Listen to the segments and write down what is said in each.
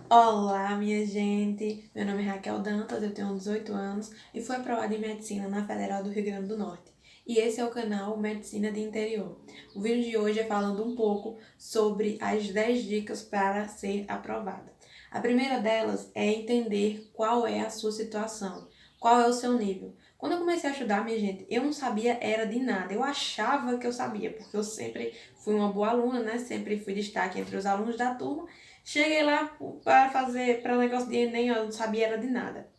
Olá, minha gente! Meu nome é Raquel Dantas, eu tenho 18 anos e fui aprovada em Medicina na Federal do Rio Grande do Norte. E esse é o canal Medicina de Interior. O vídeo de hoje é falando um pouco sobre as 10 dicas para ser aprovada. A primeira delas é entender qual é a sua situação, qual é o seu nível. Quando eu comecei a estudar, minha gente, eu não sabia era de nada. Eu achava que eu sabia, porque eu sempre fui uma boa aluna, né? Sempre fui destaque entre os alunos da turma. Cheguei lá para negócio de Enem, eu não sabia era de nada.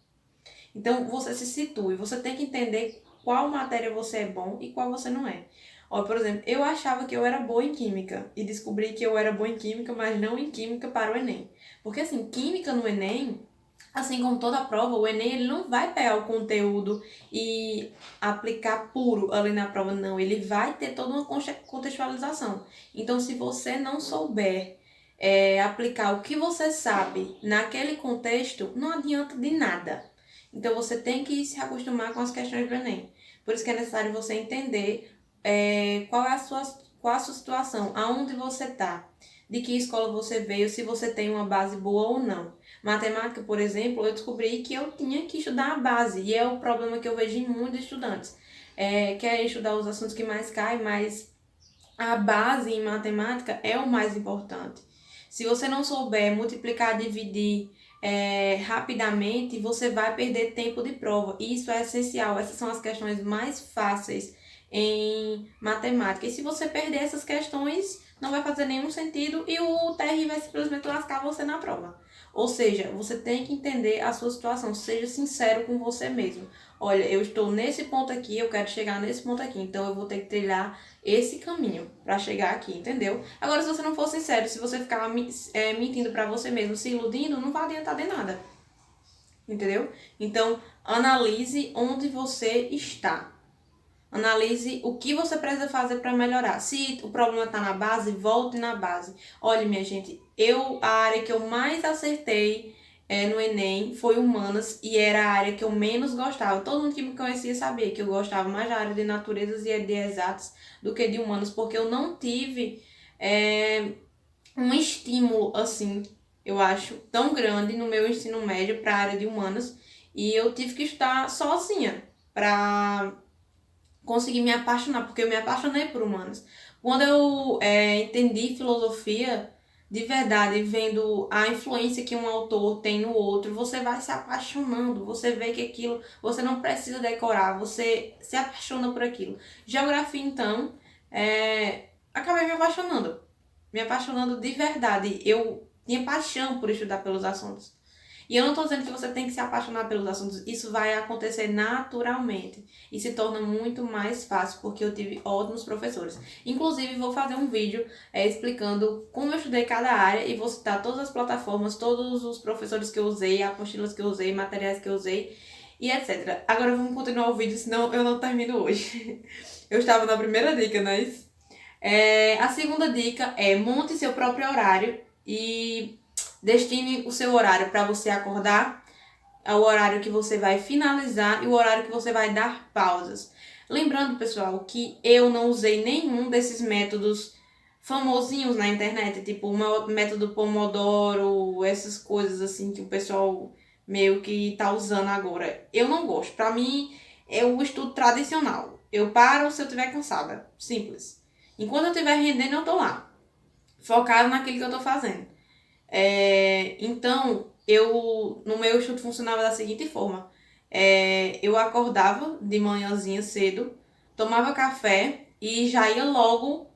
Então, você se situe, você tem que entender qual matéria você é bom e qual você não é. Ó, por exemplo, eu achava que eu era boa em química e descobri que eu era boa em química, mas não em química para o Enem. Porque assim, química no Enem, assim como toda prova, o Enem ele não vai pegar o conteúdo e aplicar puro ali na prova, não. Ele vai ter toda uma contextualização. Então, se você não souber aplicar o que você sabe naquele contexto, não adianta de nada. Então, você tem que se acostumar com as questões do Enem. Por isso que é necessário você entender qual é a sua situação, aonde você está, de que escola você veio, se você tem uma base boa ou não. Matemática, por exemplo, eu descobri que eu tinha que estudar a base, e é o problema que eu vejo em muitos estudantes. Querem estudar os assuntos que mais caem, mas a base em matemática é o mais importante. Se você não souber multiplicar, dividir rapidamente, você vai perder tempo de prova. E isso é essencial. Essas são as questões mais fáceis em matemática. E se você perder essas questões, não vai fazer nenhum sentido e o TR vai simplesmente lascar você na prova. Ou seja, você tem que entender a sua situação. Seja sincero com você mesmo. Olha, eu estou nesse ponto aqui, eu quero chegar nesse ponto aqui, então eu vou ter que trilhar esse caminho para chegar aqui, entendeu? Agora, se você não for sincero, se você ficar mentindo para você mesmo, se iludindo, não vai adiantar de nada, entendeu? Então, analise onde você está. Analise o que você precisa fazer para melhorar. Se o problema está na base, volte na base. Olha, minha gente, a área que eu mais acertei no Enem foi humanas e era a área que eu menos gostava. Todo mundo que me conhecia sabia que eu gostava mais da área de naturezas e de exatas do que de humanas, porque eu não tive um estímulo assim, eu acho, tão grande no meu ensino médio para a área de humanas e eu tive que estudar sozinha para consegui me apaixonar, porque eu me apaixonei por humanas. Quando eu entendi filosofia de verdade, vendo a influência que um autor tem no outro, você vai se apaixonando, você vê que aquilo, você não precisa decorar, você se apaixona por aquilo. Geografia, então, acabei me apaixonando de verdade. Eu tinha paixão por estudar pelos assuntos. E eu não estou dizendo que você tem que se apaixonar pelos assuntos, isso vai acontecer naturalmente e se torna muito mais fácil porque eu tive ótimos professores. Inclusive, vou fazer um vídeo explicando como eu estudei cada área e vou citar todas as plataformas, todos os professores que eu usei, apostilas que eu usei, materiais que eu usei e etc. Agora vamos continuar o vídeo, senão eu não termino hoje. Eu estava na primeira dica, não é isso? A segunda dica é monte seu próprio horário e destine o seu horário para você acordar, é o horário que você vai finalizar e o horário que você vai dar pausas. Lembrando, pessoal, que eu não usei nenhum desses métodos famosinhos na internet, tipo o método Pomodoro, essas coisas assim que o pessoal meio que tá usando agora. Eu não gosto. Para mim, é o estudo tradicional. Eu paro se eu estiver cansada. Simples. Enquanto eu estiver rendendo, eu tô lá. Focado naquilo que eu tô fazendo. Então, no meu estudo funcionava da seguinte forma. Eu acordava de manhãzinha cedo, tomava café e já ia logo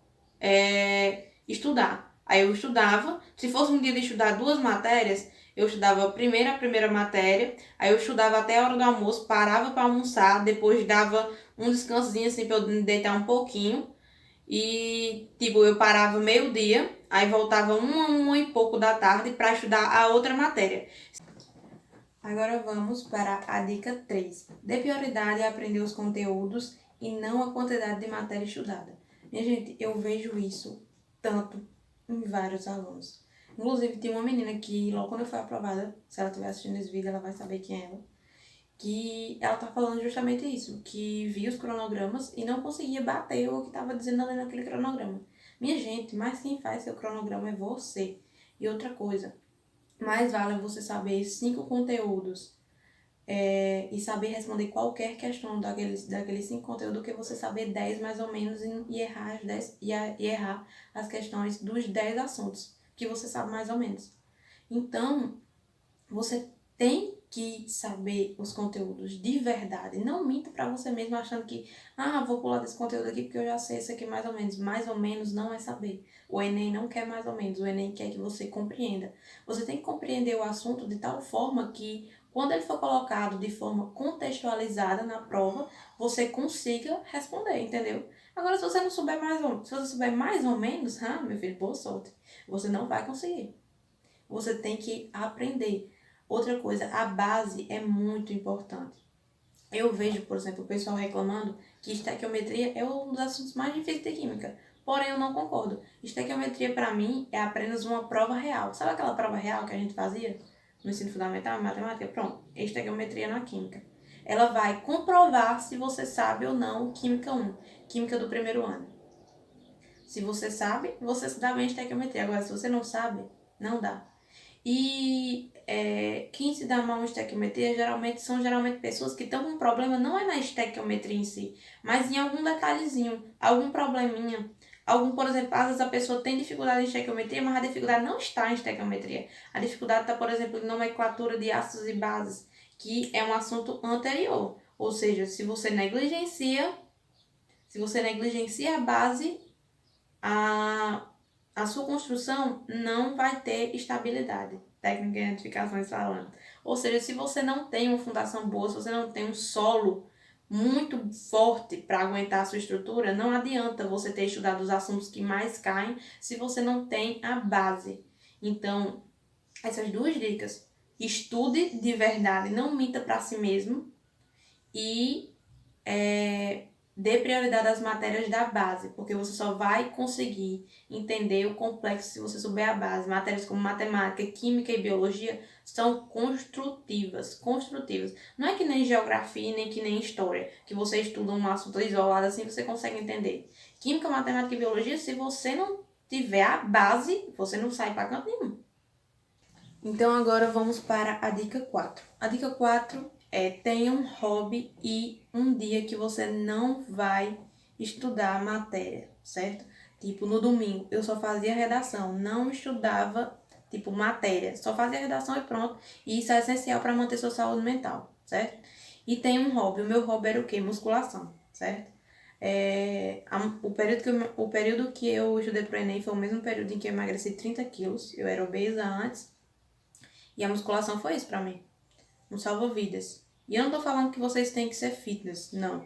estudar. Aí eu estudava, se fosse um dia de estudar duas matérias, eu estudava a primeira matéria, aí eu estudava até a hora do almoço, parava para almoçar, depois dava um descansozinho assim para eu me deitar um pouquinho. E, tipo, eu parava meio-dia, aí voltava uma e pouco da tarde para estudar a outra matéria. Agora vamos para a dica 3. Dê prioridade a aprender os conteúdos e não a quantidade de matéria estudada. Minha gente, eu vejo isso tanto em vários alunos. Inclusive, tem uma menina que, logo quando eu fui aprovada, se ela estiver assistindo esse vídeo, ela vai saber quem é ela, que ela tá falando justamente isso, que via os cronogramas e não conseguia bater o que estava dizendo ali naquele cronograma. Minha gente, mas quem faz seu cronograma é você. E outra coisa, mais vale você saber 5 conteúdos e saber responder qualquer questão daqueles 5 conteúdos do que você saber 10 mais ou menos e errar as 10, e errar as questões dos 10 assuntos que você sabe mais ou menos. Então, você tem que saber os conteúdos de verdade. Não minta para você mesmo achando que, vou pular desse conteúdo aqui porque eu já sei isso aqui mais ou menos. Mais ou menos não é saber. O Enem não quer mais ou menos. O Enem quer que você compreenda. Você tem que compreender o assunto de tal forma que, quando ele for colocado de forma contextualizada na prova, você consiga responder, entendeu? Agora, se você não souber se você souber mais ou menos, meu filho, boa sorte. Você não vai conseguir. Você tem que aprender. Outra coisa, a base é muito importante. Eu vejo, por exemplo, o pessoal reclamando que estequiometria é um dos assuntos mais difíceis de química. Porém, eu não concordo. Estequiometria, para mim, é apenas uma prova real. Sabe aquela prova real que a gente fazia no ensino fundamental, em matemática? Pronto, estequiometria na química. Ela vai comprovar se você sabe ou não Química 1, Química do primeiro ano. Se você sabe, você se dá bem em estequiometria. Agora, se você não sabe, não dá. E quem se dá mal em estequiometria são geralmente pessoas que estão com um problema, não é na estequiometria em si, mas em algum detalhezinho, algum probleminha. Por exemplo, às vezes a pessoa tem dificuldade em estequiometria, mas a dificuldade não está em estequiometria. A dificuldade está, por exemplo, em nomenclatura de ácidos e bases, que é um assunto anterior. Ou seja, se você negligencia a base, a sua construção não vai ter estabilidade, técnica de edificações falando. Ou seja, se você não tem uma fundação boa, se você não tem um solo muito forte para aguentar a sua estrutura, não adianta você ter estudado os assuntos que mais caem se você não tem a base. Então, essas 2 dicas. Estude de verdade, não minta para si mesmo e dê prioridade às matérias da base, porque você só vai conseguir entender o complexo se você souber a base. Matérias como matemática, química e biologia são construtivas. Não é que nem geografia, nem que nem história, que você estuda um assunto isolado assim você consegue entender. Química, matemática e biologia, se você não tiver a base, você não sai para canto nenhum. Então agora vamos para a dica 4. A dica 4 tenha um hobby e um dia que você não vai estudar a matéria, certo? Tipo, no domingo eu só fazia redação, não estudava, matéria. Só fazia redação e pronto. E isso é essencial para manter sua saúde mental, certo? E tem um hobby. O meu hobby era o quê? Musculação, certo? O período que eu estudei pro Enem foi o mesmo período em que eu emagreci 30 quilos. Eu era obesa antes. E a musculação foi isso pra mim. Um salva-vidas. E eu não tô falando que vocês têm que ser fitness, não.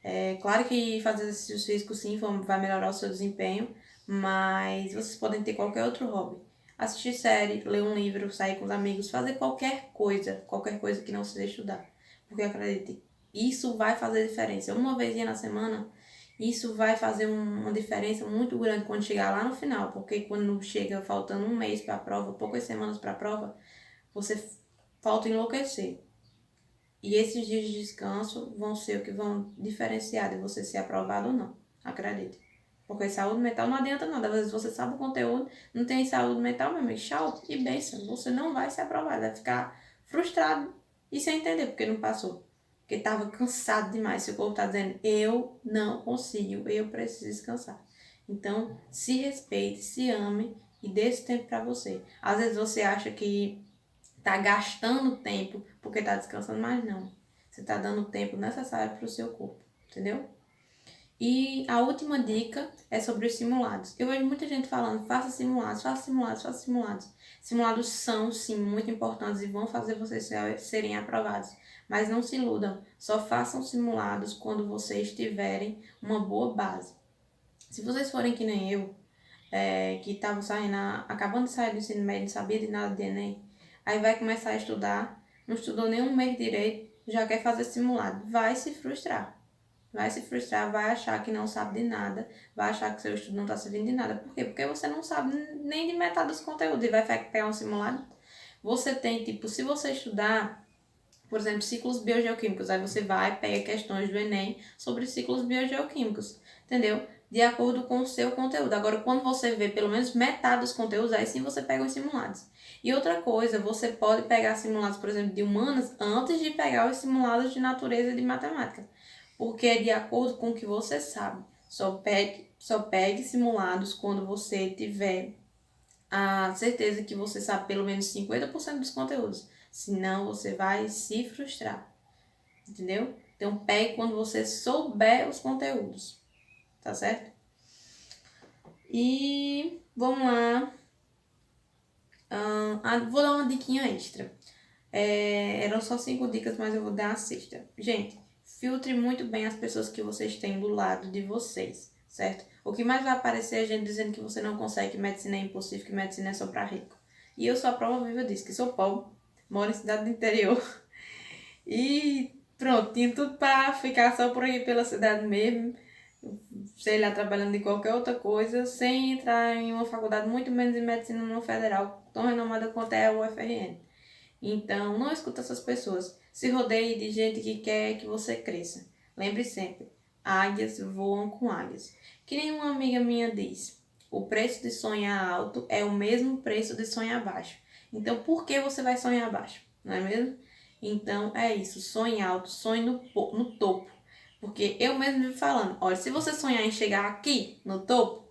É claro que fazer exercícios físicos sim vai melhorar o seu desempenho, mas vocês podem ter qualquer outro hobby. Assistir série, ler um livro, sair com os amigos, fazer qualquer coisa que não seja estudar. Porque acredite, isso vai fazer diferença. Uma vezinha na semana, isso vai fazer uma diferença muito grande quando chegar lá no final, porque quando chega faltando um mês para a prova, poucas semanas para a prova, você falta enlouquecer. E esses dias de descanso vão ser o que vão diferenciar de você ser aprovado ou não. Acredite. Porque saúde mental não adianta nada. Às vezes você sabe o conteúdo, não tem saúde mental, meu amigo, tchau e bênção. Você não vai ser aprovado, vai ficar frustrado e sem entender porque não passou. Porque estava cansado demais. Seu corpo está dizendo, eu não consigo, eu preciso descansar. Então, se respeite, se ame e dê esse tempo para você. Às vezes você acha que tá gastando tempo porque tá descansando, mas não. Você tá dando o tempo necessário para o seu corpo, entendeu? E a última dica é sobre os simulados. Eu vejo muita gente falando, faça simulados, faça simulados, faça simulados. Simulados são, sim, muito importantes e vão fazer vocês serem aprovados. Mas não se iludam, só façam simulados quando vocês tiverem uma boa base. Se vocês forem que nem eu, que estavam acabando de sair do ensino médio, não sabia de nada de Enem, aí vai começar a estudar, não estudou nem um mês direito, já quer fazer simulado. Vai se frustrar. Vai achar que não sabe de nada, vai achar que seu estudo não está servindo de nada. Por quê? Porque você não sabe nem de metade dos conteúdos e vai pegar um simulado. Você tem, se você estudar, por exemplo, ciclos biogeoquímicos, aí você vai, pega questões do Enem sobre ciclos biogeoquímicos, entendeu? De acordo com o seu conteúdo. Agora, quando você vê pelo menos metade dos conteúdos, aí sim você pega os simulados. E outra coisa, você pode pegar simulados, por exemplo, de humanas antes de pegar os simulados de natureza e de matemática. Porque é de acordo com o que você sabe. Só pegue simulados quando você tiver a certeza que você sabe pelo menos 50% dos conteúdos. Senão você vai se frustrar. Entendeu? Então pegue quando você souber os conteúdos. Tá certo? E vamos lá. Vou dar uma diquinha extra. Eram só 5 dicas, mas eu vou dar a sexta. Gente, filtre muito bem as pessoas que vocês têm do lado de vocês, certo? O que mais vai aparecer é gente dizendo que você não consegue, que medicina é impossível, que medicina é só pra rico. E eu sou a prova viva disso, que sou pobre, moro em cidade do interior. E pronto, tinha tudo pra ficar só por aí pela cidade mesmo, sei lá, trabalhando de qualquer outra coisa, sem entrar em uma faculdade, muito menos em medicina numa federal, tão renomada quanto é a UFRN. Então, não escuta essas pessoas. Se rodeie de gente que quer que você cresça. Lembre sempre, águias voam com águias. Que nem uma amiga minha diz, o preço de sonhar alto é o mesmo preço de sonhar baixo. Então, por que você vai sonhar baixo? Não é mesmo? Então, é isso. Sonhe alto, sonhe no topo. Porque eu mesmo vivo falando, olha, se você sonhar em chegar aqui, no topo,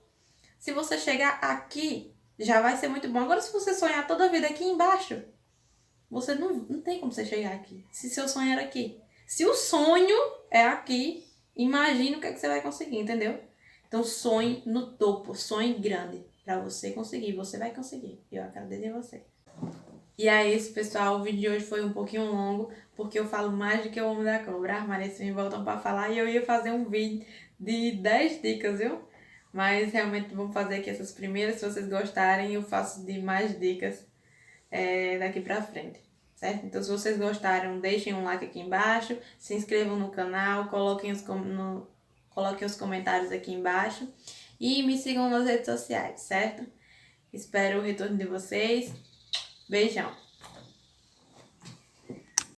se você chegar aqui, já vai ser muito bom. Agora, se você sonhar toda a vida aqui embaixo, você não tem como você chegar aqui. Se seu sonho era aqui. Se o sonho é aqui, imagina o que, é que você vai conseguir, entendeu? Então, sonhe no topo, sonhe grande. Pra você conseguir, você vai conseguir. Eu acredito em você. E é isso, pessoal. O vídeo de hoje foi um pouquinho longo, porque eu falo mais do que o Homem da Cobra. As Marias me voltam pra falar e eu ia fazer um vídeo de 10 dicas, viu? Mas realmente vamos fazer aqui essas primeiras. Se vocês gostarem, eu faço de mais dicas daqui pra frente, certo? Então, se vocês gostaram, deixem um like aqui embaixo, se inscrevam no canal, coloquem os comentários aqui embaixo e me sigam nas redes sociais, certo? Espero o retorno de vocês. Beijão!